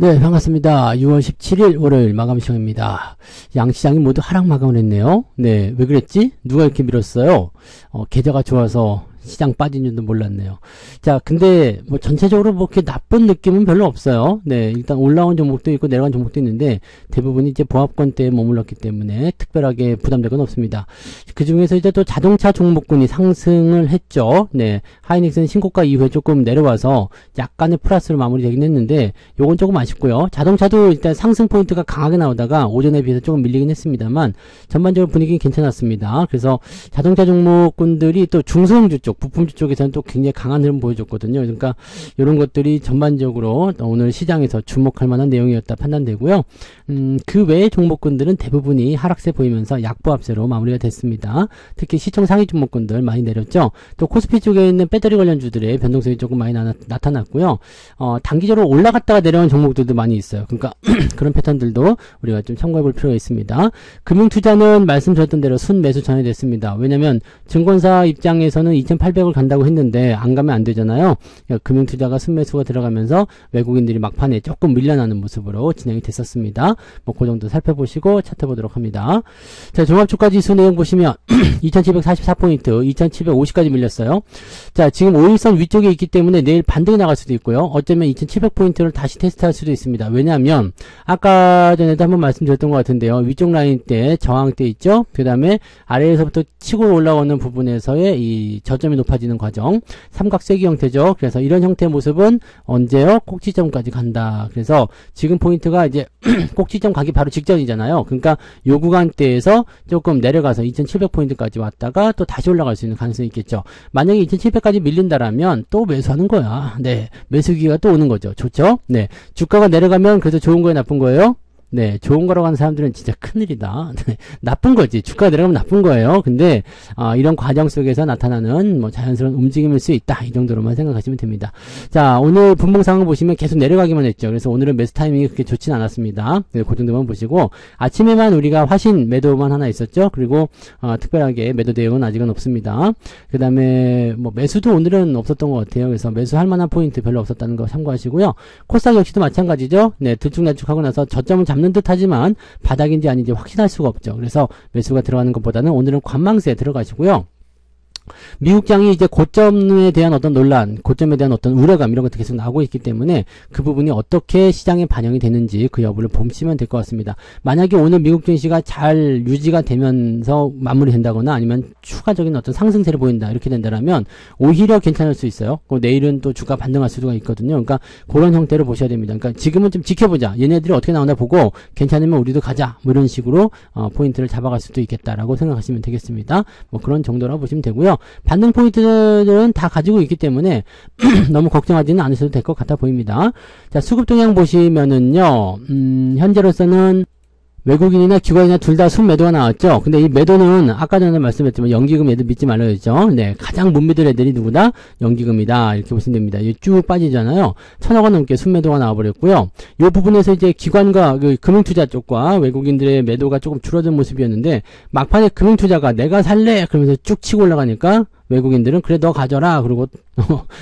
네, 반갑습니다. 6월 17일 월요일 마감 시간입니다. 양시장이 모두 하락 마감을 했네요. 네, 왜 그랬지? 누가 이렇게 밀었어요? 계좌가 좋아서 시장 빠진 줄도 몰랐네요. 자, 근데 뭐 전체적으로 뭐 이렇게 나쁜 느낌은 별로 없어요. 네, 일단 올라온 종목도 있고 내려간 종목도 있는데 대부분이 이제 보합권대에 머물렀기 때문에 특별하게 부담될 건 없습니다. 그 중에서 이제 또 자동차 종목군이 상승을 했죠. 네, 하이닉스는 신고가 이후에 조금 내려와서 약간의 플러스로 마무리되긴 했는데 요건 조금 아쉽고요. 자동차도 일단 상승 포인트가 강하게 나오다가 오전에 비해서 조금 밀리긴 했습니다만 전반적으로 분위기는 괜찮았습니다. 그래서 자동차 종목군들이 또 중소형주 쪽, 부품주 쪽에서는 또 굉장히 강한 흐름 보여줬거든요. 그러니까 이런 것들이 전반적으로 오늘 시장에서 주목할 만한 내용이었다 판단되고요. 그 외의 종목군들은 대부분이 하락세 보이면서 약보합세로 마무리가 됐습니다. 특히 시총 상위 종목군들 많이 내렸죠. 또 코스피 쪽에 있는 배터리 관련주들의 변동성이 조금 많이 나타났고요. 단기적으로 올라갔다가 내려온 종목들도 많이 있어요. 그러니까 그런 패턴들도 우리가 좀 참고해 볼 필요가 있습니다. 금융투자는 말씀드렸던 대로 순매수 전환됐습니다. 왜냐면 증권사 입장에서는 2,800을 간다고 했는데 안 가면 안 되잖아요. 그러니까 금융투자가 순매수가 들어가면서 외국인들이 막판에 조금 밀려나는 모습으로 진행이 됐었습니다. 뭐 그 정도 살펴보시고 차트 보도록 합니다. 자, 종합주가지수 내용 보시면 2,744포인트, 2,750까지 밀렸어요. 자, 지금 5일선 위쪽에 있기 때문에 내일 반등이 나갈 수도 있고요. 어쩌면 2,700포인트를 다시 테스트할 수도 있습니다. 왜냐하면 아까 전에도 한번 말씀드렸던 것 같은데요. 위쪽 라인 때 저항 때 있죠. 그 다음에 아래에서부터 치고 올라오는 부분에서의 이 저점이 높아지는 과정, 삼각세기 형태죠. 그래서 이런 형태의 모습은 언제요? 꼭지점까지 간다. 그래서 지금 포인트가 이제 꼭지점 가기 바로 직전이잖아요. 그러니까 요 구간대에서 조금 내려가서 2,700포인트까지 왔다가 또 다시 올라갈 수 있는 가능성이 있겠죠. 만약에 2,700까지 밀린다라면 또 매수하는 거야. 네, 매수기가 또 오는 거죠. 좋죠? 네, 주가가 내려가면 그래서 좋은 거예요, 나쁜 거예요? 네, 좋은 거라고 하는 사람들은 진짜 큰일이다. 네, 나쁜 거지. 주가가 내려가면 나쁜 거예요. 근데 이런 과정 속에서 나타나는 뭐 자연스러운 움직임일 수 있다. 이 정도로만 생각하시면 됩니다. 자, 오늘 분봉 상황 보시면 계속 내려가기만 했죠. 그래서 오늘은 매수 타이밍이 그렇게 좋진 않았습니다. 네, 그 정도만 보시고 아침에만 우리가 화신 매도만 하나 있었죠. 그리고 특별하게 매도 대응은 아직은 없습니다. 그 다음에 뭐 매수도 오늘은 없었던 것 같아요. 그래서 매수할 만한 포인트 별로 없었다는 거 참고하시고요. 코스닥 역시도 마찬가지죠. 네, 들쭉날쭉하고 나서 저점을 잡는 듯 하지만 바닥인지 아닌지 확신할 수가 없죠. 그래서 매수가 들어가는 것보다는 오늘은 관망세에 들어가시고요. 미국장이 이제 고점에 대한 어떤 논란, 고점에 대한 어떤 우려감 이런 것도 계속 나오고 있기 때문에 그 부분이 어떻게 시장에 반영이 되는지 그 여부를 보시면 될 것 같습니다. 만약에 오늘 미국 증시가 잘 유지가 되면서 마무리된다거나 아니면 추가적인 어떤 상승세를 보인다 이렇게 된다면 오히려 괜찮을 수 있어요. 내일은 또 주가 반등할 수가 있거든요. 그러니까 그런 형태로 보셔야 됩니다. 그러니까 지금은 좀 지켜보자. 얘네들이 어떻게 나오나 보고 괜찮으면 우리도 가자. 뭐 이런 식으로 포인트를 잡아갈 수도 있겠다라고 생각하시면 되겠습니다. 뭐 그런 정도라고 보시면 되고요. 반등 포인트들은 다 가지고 있기 때문에 너무 걱정하지는 않으셔도 될 것 같아 보입니다. 자, 수급 동향 보시면은요, 현재로서는 외국인이나 기관이나 둘 다 순매도가 나왔죠. 근데 이 매도는 아까 전에 말씀드렸지만 연기금 애들 믿지 말아야 죠. 네, 가장 못 믿을 애들이 누구다? 연기금이다. 이렇게 보시면 됩니다. 쭉 빠지잖아요. 1,000억 넘게 순매도가 나와버렸고요. 이 부분에서 이제 기관과 그 금융투자 쪽과 외국인들의 매도가 조금 줄어든 모습이었는데 막판에 금융투자가 내가 살래 그러면서 쭉 치고 올라가니까 외국인들은 그래 너 가져라 그러고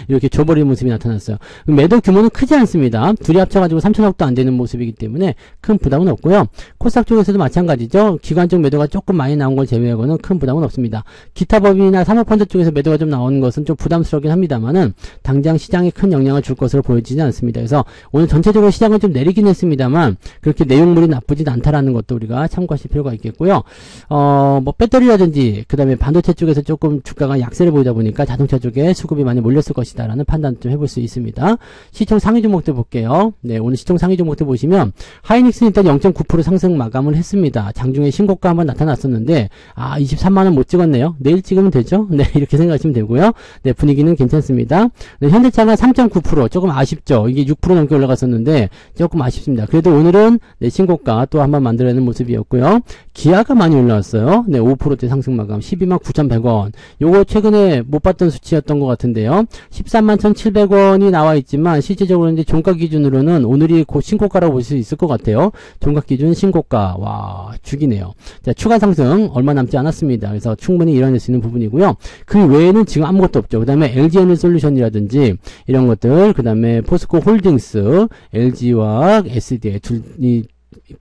이렇게 줘버리는 모습이 나타났어요. 매도 규모는 크지 않습니다. 둘이 합쳐가지고 3,000억도 안 되는 모습이기 때문에 큰 부담은 없고요. 코스닥 쪽에서도 마찬가지죠. 기관적 매도가 조금 많이 나온 걸 제외하고는 큰 부담은 없습니다. 기타 법인이나 사모펀드 쪽에서 매도가 좀 나오는 것은 좀 부담스럽긴 합니다만은 당장 시장에 큰 영향을 줄 것으로 보여지지 않습니다. 그래서 오늘 전체적으로 시장은 좀 내리긴 했습니다만 그렇게 내용물이 나쁘진 않다라는 것도 우리가 참고하실 필요가 있겠고요. 뭐 배터리라든지 그 다음에 반도체 쪽에서 조금 주가가 약세를 보이다 보니까 자동차 쪽에 수급이 많이 몰렸을 것이다 라는 판단 좀 해볼 수 있습니다. 시총 상위 종목들 볼게요. 네, 오늘 시총 상위 종목들 보시면 하이닉스는 일단 0.9% 상승 마감을 했습니다. 장중에 신고가 한번 나타났었는데 23만원 못 찍었네요. 내일 찍으면 되죠. 네, 이렇게 생각하시면 되고요. 네, 분위기는 괜찮습니다. 네, 현대차가 3.9% 조금 아쉽죠. 이게 6% 넘게 올라갔었는데 조금 아쉽습니다. 그래도 오늘은 네, 신고가 또 한번 만들어내는 모습이었고요. 기아가 많이 올라왔어요. 네, 5%대 상승 마감 129,100원. 요거 최근에 못 봤던 수치였던 것 같은데요. 있고요. 13만 1,700원이 나와 있지만 실제적으로 이제 종가 기준으로는 오늘이 곧 신고가라고 볼 수 있을 것 같아요. 종가 기준 신고가. 와, 죽이네요. 자, 추가 상승 얼마 남지 않았습니다. 그래서 충분히 일어날 수 있는 부분이고요. 그 외에는 지금 아무것도 없죠. 그 다음에 LG에너솔루션이라든지 이런 것들, 그 다음에 포스코 홀딩스, LG와 SDA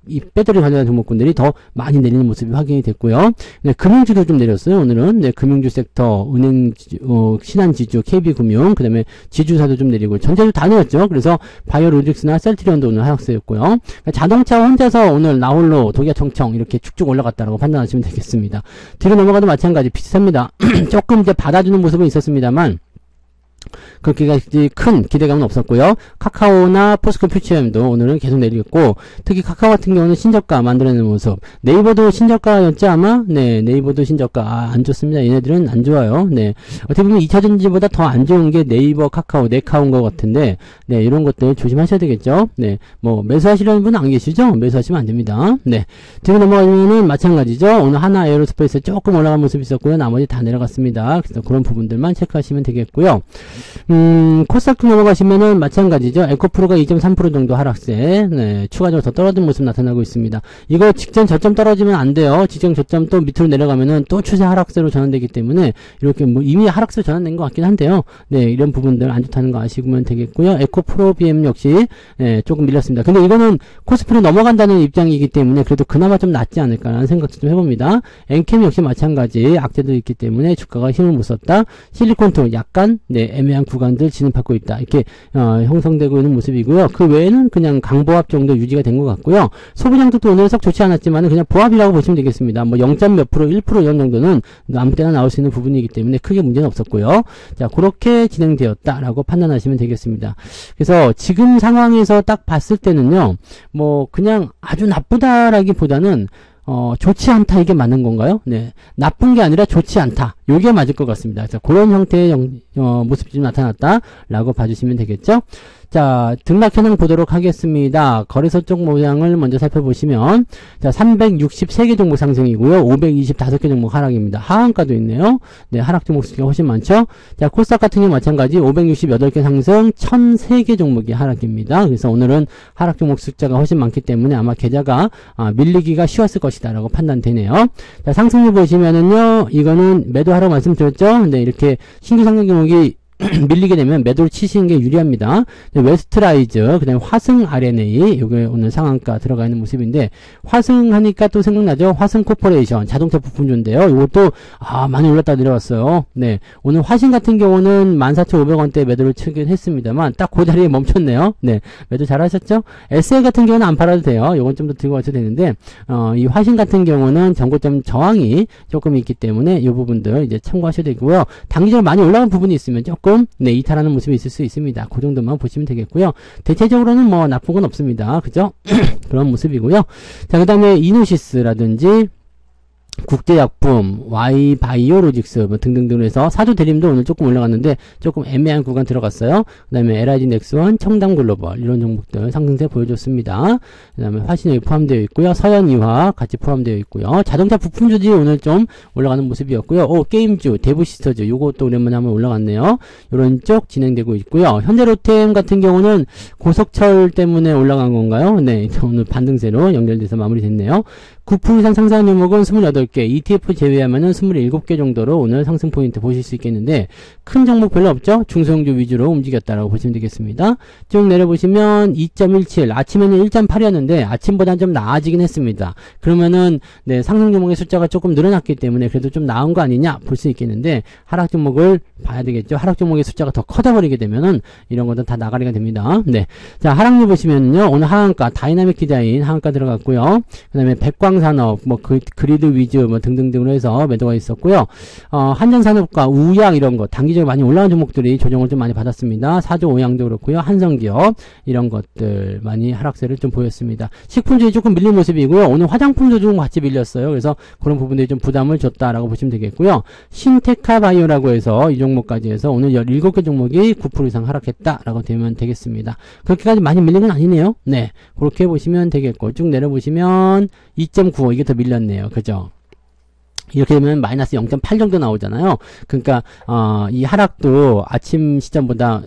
이 배터리 관련한 종목군들이 더 많이 내리는 모습이 확인이 됐고요. 네, 금융주도 좀 내렸어요. 오늘은 네, 금융주 섹터, 은행, 신한지주, KB금융, 그 다음에 지주사도 좀 내리고 전체주 다 내렸죠. 그래서 바이오로직스나 셀트리온도 오늘 하락세였고요. 그러니까 자동차 혼자서 오늘 나홀로 독야 청청 이렇게 쭉쭉 올라갔다라고 판단하시면 되겠습니다. 뒤로 넘어가도 마찬가지 비슷합니다. 조금 이제 받아주는 모습은 있었습니다만 그렇게까지 큰 기대감은 없었고요. 카카오나 포스코 퓨처엠도 오늘은 계속 내리겠고, 특히 카카오 같은 경우는 신저가 만들어내는 모습. 네이버도 신저가였지 아마? 네, 네이버도 신저가. 안 좋습니다. 얘네들은 안 좋아요. 네, 어떻게 보면 2차전지보다 더 안 좋은 게 네이버, 카카오, 네카오인 것 같은데, 네, 이런 것들 조심하셔야 되겠죠. 네, 뭐 매수하시려는 분 안 계시죠? 매수하시면 안 됩니다. 네, 뒤로 넘어가면은 마찬가지죠. 오늘 하나 에어로스페이스 조금 올라간 모습이 있었고요. 나머지 다 내려갔습니다. 그래서 그런 부분들만 체크하시면 되겠고요. 코스닥 넘어가시면은 마찬가지죠. 에코프로가 2.3% 정도 하락세. 네, 추가적으로 더 떨어진 모습 나타나고 있습니다. 이거 직전 저점 떨어지면 안 돼요. 직전 저점 또 밑으로 내려가면은 또 추세 하락세로 전환되기 때문에 이렇게 뭐 이미 하락세로 전환된 것 같긴 한데요. 네, 이런 부분들 안 좋다는 거 아시면 되겠고요. 에코프로 BM 역시 네, 조금 밀렸습니다. 근데 이거는 코스피로 넘어간다는 입장이기 때문에 그래도 그나마 좀 낫지 않을까라는 생각도 좀 해봅니다. 엔캠 역시 마찬가지 악재도 있기 때문에 주가가 힘을 못 썼다. 실리콘투 약간 네, 애매한 구간들 진입하고 있다. 이렇게 형성되고 있는 모습이고요. 그 외에는 그냥 강보합 정도 유지가 된 것 같고요. 소비장도 오늘 썩 좋지 않았지만 그냥 보합이라고 보시면 되겠습니다. 뭐 0. 몇 프로, 1% 이런 정도는 아무 때나 나올 수 있는 부분이기 때문에 크게 문제는 없었고요. 자, 그렇게 진행되었다라고 판단하시면 되겠습니다. 그래서 지금 상황에서 딱 봤을 때는요, 뭐 그냥 아주 나쁘다라기보다는 좋지 않다 이게 맞는 건가요? 네, 나쁜 게 아니라 좋지 않다. 요게 맞을 것 같습니다. 그래서 그런 형태의 모습이 좀 나타났다라고 봐주시면 되겠죠? 자, 등락 현황 보도록 하겠습니다. 거래소 쪽 모양을 먼저 살펴보시면, 자, 363개 종목 상승이고요. 525개 종목 하락입니다. 하한가도 있네요. 네, 하락 종목 수가 훨씬 많죠? 자, 코스닥 같은 경우 마찬가지 568개 상승, 1003개 종목이 하락입니다. 그래서 오늘은 하락 종목 숫자가 훨씬 많기 때문에 아마 계좌가 밀리기가 쉬웠을 것이다 라고 판단되네요. 자, 상승률 보시면은요, 이거는 매도하라고 말씀드렸죠? 네, 이렇게 신규 상승 종목이 밀리게 되면 매도를 치시는 게 유리합니다. 웨스트라이즈, 그 다음에 화승 RNA, 요게 오늘 상한가 들어가 있는 모습인데, 화승하니까 또 생각나죠? 화승 코퍼레이션, 자동차 부품주인데요. 이것도, 많이 올랐다 내려왔어요. 네. 오늘 화신 같은 경우는 14,500원대 매도를 치긴 했습니다만, 딱 그 자리에 멈췄네요. 네. 매도 잘 하셨죠? SL 같은 경우는 안 팔아도 돼요. 요건 좀 더 들고 가셔도 되는데, 이 화신 같은 경우는 전고점 저항이 조금 있기 때문에 이 부분들 이제 참고하셔야 되고요. 단기적으로 많이 올라간 부분이 있으면 조금 네, 이탈하는 모습이 있을 수 있습니다. 그 정도만 보시면 되겠고요. 대체적으로는 뭐 나쁜 건 없습니다. 그죠? 그런 모습이고요. 자, 그 다음에 이노시스라든지 국제약품, Y바이오로직스 뭐 등등등으로 해서 사조 대림도 오늘 조금 올라갔는데 조금 애매한 구간 들어갔어요. 그 다음에 LIG 넥스원, 청담글로벌 이런 종목들 상승세 보여줬습니다. 그 다음에 화신여기 포함되어 있고요. 서현이화 같이 포함되어 있고요. 자동차 부품주들이 오늘 좀 올라가는 모습이었고요. 게임주, 대부시스터즈 요것도 오랜만에 한번 올라갔네요. 요런 쪽 진행되고 있고요. 현대로템 같은 경우는 고속철 때문에 올라간 건가요? 네, 오늘 반등세로 연결돼서 마무리됐네요. 9% 이상 상승한 종목은 28개, ETF 제외하면은 27개 정도로 오늘 상승 포인트 보실 수 있겠는데, 큰 종목 별로 없죠? 중소형주 위주로 움직였다라고 보시면 되겠습니다. 쭉 내려보시면 2.17, 아침에는 1.8이었는데, 아침보다는 좀 나아지긴 했습니다. 그러면은, 네, 상승 종목의 숫자가 조금 늘어났기 때문에 그래도 좀 나은 거 아니냐? 볼 수 있겠는데, 하락 종목을 봐야 되겠죠? 하락 종목의 숫자가 더 커져버리게 되면은, 이런 것은 다 나가리가 됩니다. 네. 자, 하락률 보시면요, 오늘 하한가, 다이나믹 디자인 하한가 들어갔고요. 그 다음에 백광산업, 뭐, 그리드 위즈, 뭐, 등등등으로 해서 매도가 있었고요. 한전산업과 우양 이런 거, 단기적으로 많이 올라간 종목들이 조정을 좀 많이 받았습니다. 사조 오양도 그렇고요. 한성기업, 이런 것들 많이 하락세를 좀 보였습니다. 식품주에 조금 밀린 모습이고요. 오늘 화장품도 좀 같이 밀렸어요. 그래서 그런 부분들이 좀 부담을 줬다라고 보시면 되겠고요. 신테카 바이오라고 해서 이 종목까지 해서 오늘 17개 종목이 9% 이상 하락했다라고 되면 되겠습니다. 그렇게까지 많이 밀린 건 아니네요. 네. 그렇게 보시면 되겠고, 쭉 내려보시면 2.95 이게 더 밀렸네요. 그죠? 이렇게 되면 마이너스 0.8 정도 나오잖아요. 그러니까 이 하락도 아침 시점보다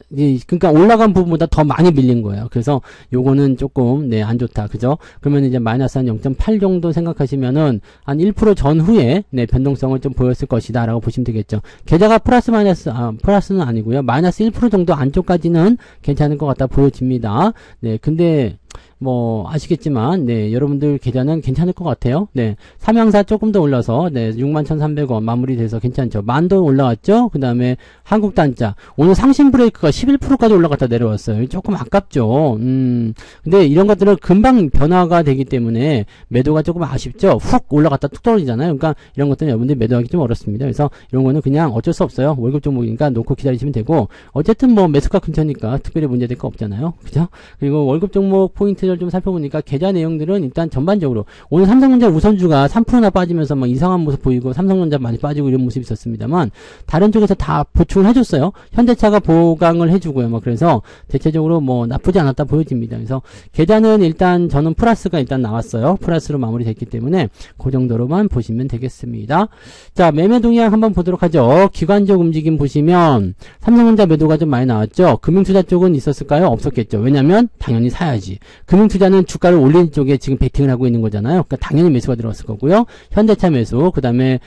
그러니까 올라간 부분보다 더 많이 밀린 거예요. 그래서 요거는 조금 네, 안 좋다. 그죠? 그러면 이제 마이너스 한 0.8 정도 생각하시면은 한 1% 전후에 네, 변동성을 좀 보였을 것이다라고 보시면 되겠죠. 계좌가 플러스 마이너스 플러스는 아니고요. 마이너스 1% 정도 안쪽까지는 괜찮을 것 같다 보여집니다. 네, 근데 뭐 아시겠지만 네 여러분들 계좌는 괜찮을 것 같아요. 네 삼양사 조금 더 올라서 네 61,300원 마무리돼서 괜찮죠. 만도 올라왔죠. 그 다음에 한국단자 오늘 상신 브레이크가 11%까지 올라갔다 내려왔어요. 조금 아깝죠. 근데 이런 것들은 금방 변화가 되기 때문에 매도가 조금 아쉽죠. 훅 올라갔다 뚝 떨어지잖아요. 그러니까 이런 것들은 여러분들이 매도하기 좀 어렵습니다. 그래서 이런 거는 그냥 어쩔 수 없어요. 월급 종목이니까 놓고 기다리시면 되고 어쨌든 뭐 매수가 근처니까 특별히 문제될 거 없잖아요. 그죠? 그리고 월급 종목 포인트 좀 살펴보니까 계좌 내용들은 일단 전반적으로 오늘 삼성전자 우선주가 3%나 빠지면서 막 이상한 모습 보이고 삼성전자 많이 빠지고 이런 모습이 있었습니다만 다른 쪽에서 다 보충을 해줬어요. 현대차가 보강을 해주고요. 뭐 그래서 대체적으로 뭐 나쁘지 않았다 보여집니다. 그래서 계좌는 일단 저는 플러스가 일단 나왔어요. 플러스로 마무리됐기 때문에 그 정도로만 보시면 되겠습니다. 자 매매 동향 한번 보도록 하죠. 기관적 움직임 보시면 삼성전자 매도가 좀 많이 나왔죠. 금융투자 쪽은 있었을까요? 없었겠죠. 왜냐면 당연히 사야지. 금융투자는 주가를 올리는 쪽에 지금 베팅을 하고 있는 거잖아요. 그러니까 당연히 매수가 들어갔을 거고요. 현대차 매수, 그 다음에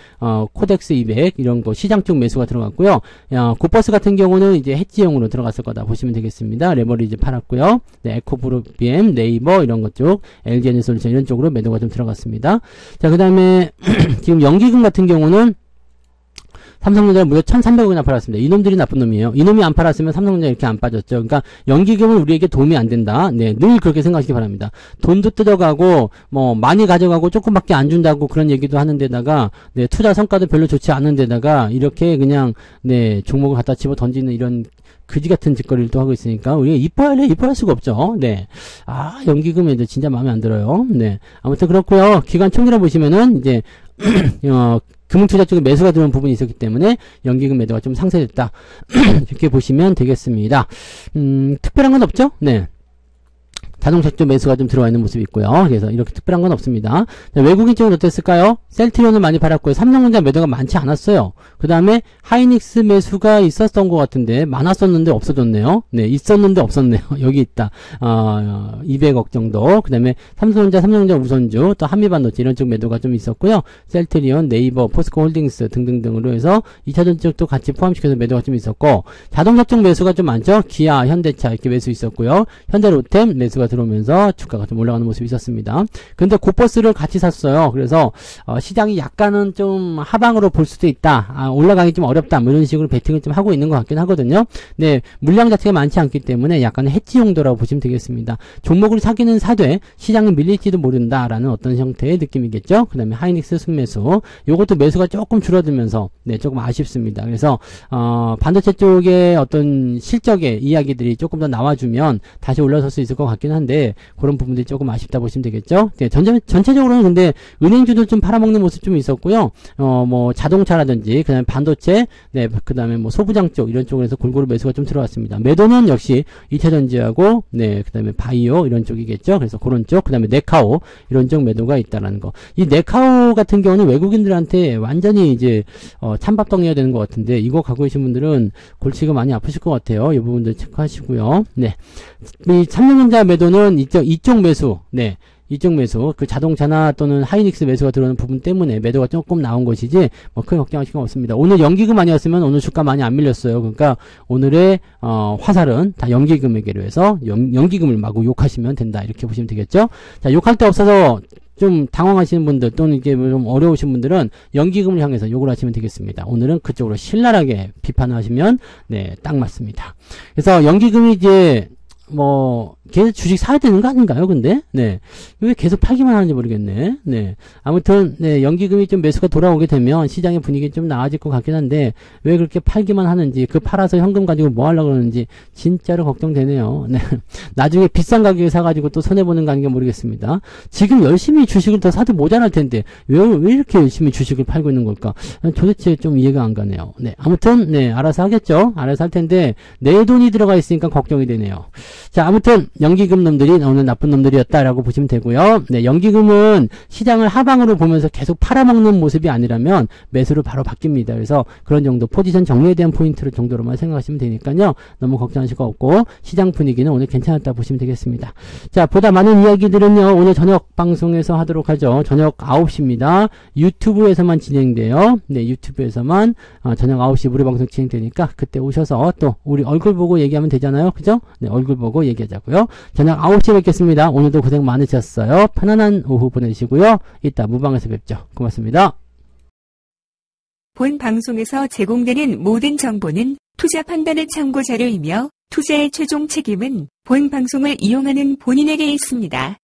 코덱스 200 이런 거 시장 쪽 매수가 들어갔고요. 고버스 같은 경우는 이제 해지용으로 들어갔을 거다 보시면 되겠습니다. 레버리지 팔았고요. 네, 에코프로비엠, 네이버 이런 것 쪽, LG에너솔루션 이런 쪽으로 매도가 좀 들어갔습니다. 자, 그 다음에 지금 연기금 같은 경우는 삼성전자를 무려 1,300억이나 팔았습니다. 이놈들이 나쁜 놈이에요. 이놈이 안 팔았으면 삼성전자 이렇게 안 빠졌죠. 그러니까 연기금은 우리에게 도움이 안 된다. 네, 늘 그렇게 생각하시기 바랍니다. 돈도 뜯어가고 뭐 많이 가져가고 조금밖에 안 준다고 그런 얘기도 하는 데다가 네, 투자 성과도 별로 좋지 않은 데다가 이렇게 그냥 네, 종목을 갖다 집어 던지는 이런 그지 같은 짓거리를 또 하고 있으니까 우리가 이뻐할 수가 없죠. 네. 연기금이 진짜 마음에 안 들어요. 네. 아무튼 그렇고요. 기관 총계를 보시면은 이제 금융투자 쪽에 매수가 들어온 부분이 있었기 때문에 연기금 매도가 좀 상쇄됐다. 이렇게 보시면 되겠습니다. 특별한 건 없죠? 네. 자동차 쪽 매수가 좀 들어와 있는 모습이 있고요. 그래서 이렇게 특별한 건 없습니다. 자, 외국인 쪽은 어땠을까요? 셀트리온을 많이 팔았고요. 삼성전자 매도가 많지 않았어요. 그 다음에 하이닉스 매수가 있었던 것 같은데 많았었는데 없어졌네요. 네, 있었는데 없었네요. 여기 있다. 200억 정도. 그 다음에 삼성전자 우선주, 또 한미반도체 이런 쪽 매도가 좀 있었고요. 셀트리온, 네이버, 포스코홀딩스 등등등으로 해서 2차전 쪽도 같이 포함시켜서 매도가 좀 있었고 자동차 쪽 매수가 좀 많죠. 기아, 현대차 이렇게 매수 있었고요. 현대로템 매수가 들어오면서 주가가 좀 올라가는 모습이 있었습니다. 근데 고버스를 같이 샀어요. 그래서 시장이 약간은 좀 하방으로 볼 수도 있다. 올라가기 좀 어렵다. 뭐 이런 식으로 베팅을 좀 하고 있는 것 같긴 하거든요. 네, 물량 자체가 많지 않기 때문에 약간 해지 용도라고 보시면 되겠습니다. 종목을 사기는 사되 시장이 밀릴지도 모른다라는 어떤 형태의 느낌이겠죠. 그 다음에 하이닉스 순매수. 요것도 매수가 조금 줄어들면서 네, 조금 아쉽습니다. 그래서 반도체 쪽에 어떤 실적의 이야기들이 조금 더 나와주면 다시 올라설 수 있을 것 같긴 한데 그런 부분들이 조금 아쉽다 보시면 되겠죠. 네, 전체적으로는 근데 은행주도 좀 팔아먹는 모습 좀 있었고요. 뭐 자동차라든지 그다음에 반도체, 네, 그다음에 뭐 소부장 쪽 이런 쪽에서 골고루 매수가 좀 들어왔습니다. 매도는 역시 2차전지하고 네, 그다음에 바이오 이런 쪽이겠죠. 그래서 그런 쪽, 그다음에 네카오 이런 쪽 매도가 있다라는 거. 이 네카오 같은 경우는 외국인들한테 완전히 이제 찬밥덩이가 되는 것 같은데 이거 갖고 계신 분들은 골치가 많이 아프실 것 같아요. 이 부분들 체크하시고요. 네, 이 삼성전자 매도는 이쪽 매수, 네, 이쪽 매수, 그 자동차나 또는 하이닉스 매수가 들어오는 부분 때문에 매도가 조금 나온 것이지, 뭐 크게 걱정하실 건 없습니다. 오늘 연기금 아니었으면 오늘 주가 많이 안 밀렸어요. 그러니까 오늘의, 화살은 다 연기금에게로 해서 연기금을 마구 욕하시면 된다. 이렇게 보시면 되겠죠? 자, 욕할 데 없어서 좀 당황하시는 분들 또는 이게 좀 어려우신 분들은 연기금을 향해서 욕을 하시면 되겠습니다. 오늘은 그쪽으로 신랄하게 비판을 하시면, 네, 딱 맞습니다. 그래서 연기금이 이제, 뭐 계속 주식 사야 되는 거 아닌가요? 근데 네, 왜 계속 팔기만 하는지 모르겠네. 네, 아무튼 네, 연기금이 좀 매수가 돌아오게 되면 시장의 분위기 좀 나아질 것 같긴 한데 왜 그렇게 팔기만 하는지, 그 팔아서 현금 가지고 뭐 하려고 그러는지 진짜로 걱정되네요. 네, 나중에 비싼 가격에 사가지고 또 손해보는 거 아닌가 모르겠습니다. 지금 열심히 주식을 더 사도 모자랄 텐데 왜 이렇게 열심히 주식을 팔고 있는 걸까? 도대체 좀 이해가 안 가네요. 네, 아무튼 네, 알아서 하겠죠. 알아서 할 텐데 내 돈이 들어가 있으니까 걱정이 되네요. 자, 아무튼 연기금 놈들이 오늘 나쁜 놈들이었다라고 보시면 되고요. 네, 연기금은 시장을 하방으로 보면서 계속 팔아먹는 모습이 아니라면 매수로 바로 바뀝니다. 그래서 그런 정도 포지션 정리에 대한 포인트를 정도로만 생각하시면 되니까요. 너무 걱정하실 거 없고 시장 분위기는 오늘 괜찮았다 보시면 되겠습니다. 자, 보다 많은 이야기들은요. 오늘 저녁 방송에서 하도록 하죠. 저녁 9시입니다. 유튜브에서만 진행돼요. 네, 유튜브에서만 저녁 9시 무료 방송 진행되니까 그때 오셔서 또 우리 얼굴 보고 얘기하면 되잖아요. 그죠? 네, 얼굴 보고 얘기하자고요. 저녁 9시에 뵙겠습니다. 오늘도 고생 많으셨어요. 편안한 오후 보내시고요. 이따 무방에서 뵙죠. 고맙습니다. 본 방송에서 제공되는 모든 정보는 투자 판단의 참고 자료이며 투자의 최종 책임은 본 방송을 이용하는 본인에게 있습니다.